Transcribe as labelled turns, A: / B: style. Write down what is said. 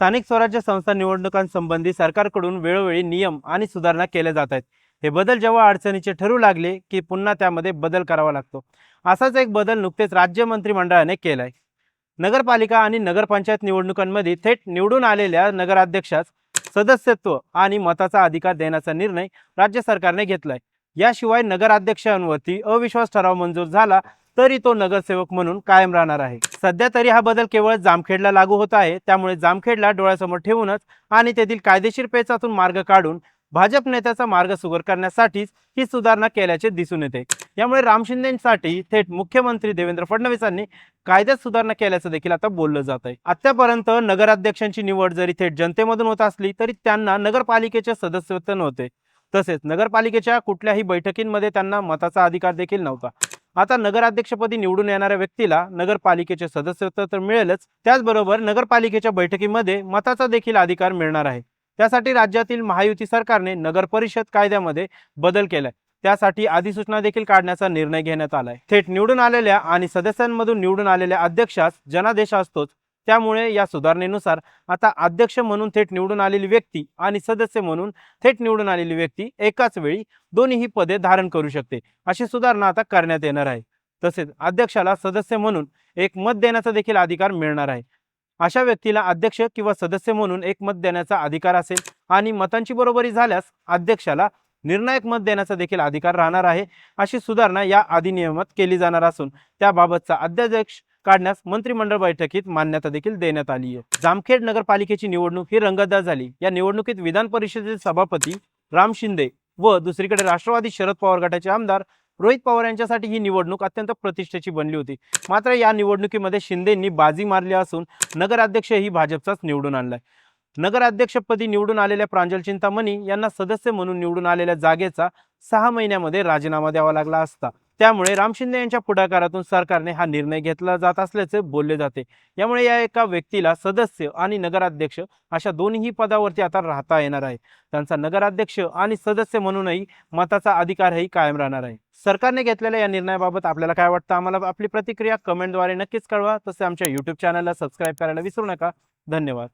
A: स्थानिक स्वराज्य संस्था निवडणुकांसंबंधी सरकारकडून वेळोवेळी नियम आणि सुधारणा केल्या जात आहेत। हे बदल जेव्हा अडचणीचे ठरू लागले की पुन्हा त्यामध्ये बदल करावा लागतो। असाच एक बदल नुकतेच राज्य मंत्रिमंडळाने केलाय। नगरपालिका आणि नगरपंचायत निवडणुकांमध्ये थेट निवडून आलेल्या नगराध्यक्षास सदस्यत्व आणि मताचा अधिकार देण्याचा निर्णय राज्य सरकारने घेतलाय। याशिवाय नगराध्यक्षांवरती अविश्वास ठराव मंजूर झाला तरी तो नगरसेवक म्हणून कायम राहणार आहे। सध्या तरी हा बदल केवळ जामखेडला लागू होत आहे, त्यामुळे जामखेडला डोळ्यासमोर ठेवूनच आणि तेथील कायदेशीर पेचातून मार्ग काढून भाजप नेत्याचा मार्ग सुकर करण्यासाठीच ही सुधारणा केल्याचे दिसून येते। यामुळे राम शिंदेंसाठी थेट मुख्यमंत्री देवेंद्र फडणवीसांनी कायद्यात सुधारणा केल्याचं देखील आता बोललं जात आहे। आतापर्यंत नगराध्यक्षांची निवड जरी थेट जनतेमधून होत असली तरी त्यांना नगरपालिकेचे सदस्यत्व नव्हते, तसेच नगरपालिकेच्या कुठल्याही बैठकींमध्ये त्यांना मताचा अधिकार देखील नव्हता। आता नगराध्यक्षपदी निवडून येणाऱ्या व्यक्तीला नगरपालिकेचे सदस्यत्व तर मिळेलच, त्याचबरोबर नगरपालिकेच्या बैठकीमध्ये मताचा देखील अधिकार मिळणार आहे। त्यासाठी राज्यातील महायुती सरकारने नगर परिषद कायद्यामध्ये बदल केलाय। त्यासाठी अधिसूचना देखील काढण्याचा निर्णय घेण्यात आलाय। थेट निवडून आलेल्या आणि सदस्यांमधून निवडून आलेल्या अध्यक्षास जनादेश असतोच, त्यामुळे या सुधारणेनुसार आता अध्यक्ष म्हणून थेट निवडून आलेली व्यक्ती आणि सदस्य म्हणून थेट निवडून आलेली व्यक्ती एकाच वेळी दोन्ही पदे धारण करू शकते, अशी सुधारणा आता करण्यात येणार आहे। तसेच अध्यक्षाला सदस्य म्हणून एक मत देण्याचा देखील अधिकार मिळणार आहे। अशा व्यक्तीला अध्यक्ष किंवा सदस्य म्हणून एक मत देण्याचा अधिकार असेल आणि मतांची बरोबरी झाल्यास अध्यक्षाला निर्णायक मत देण्याचा देखील अधिकार राहणार आहे। अशी सुधारणा या अधिनियमात केली जाणार असून त्याबाबतचा अध्यादेश काढण्यास मंत्रिमंडळ बैठकीत मान्यता देखील देण्यात आली आहे। जामखेड नगरपालिकेची निवडणूक ही रंगतदार झाली। या निवडणुकीत विधान परिषदेचे सभापती राम शिंदे व दुसरीकडे राष्ट्रवादी शरद पवार गटाचे आमदार रोहित पवार यांच्यासाठी ही निवडणूक अत्यंत प्रतिष्ठेची बनली होती। मात्र या निवडणुकीमध्ये शिंदेंनी बाजी मारली असून नगराध्यक्ष ही भाजपचाच निवडून आणलाय। नगराध्यक्षपदी निवडून आलेल्या प्रांजल चिंतामणी यांना सदस्य म्हणून निवडून आलेल्या जागेचा 6 महिन्यामध्ये राजीनामा द्यावा लागला असता। त्यामुळे राम शिंदे यांच्या पुढाकारातून सरकारने हा निर्णय घेतला जात असल्याचे बोलले जाते। यामुळे या एका व्यक्तीला सदस्य आणि नगराध्यक्ष अशा दोन्ही पदावरती आता राहता येणार आहे। त्यांचा नगराध्यक्ष आणि सदस्य म्हणूनही मताचा अधिकारही कायम राहणार आहे। सरकारने घेतलेल्या या निर्णयाबाबत आपल्याला काय वाटतं, आम्हाला आपली प्रतिक्रिया कमेंटद्वारे नक्कीच कळवा। तसे आमच्या YouTube चॅनलला सबस्क्राईब करायला विसरू नका। धन्यवाद।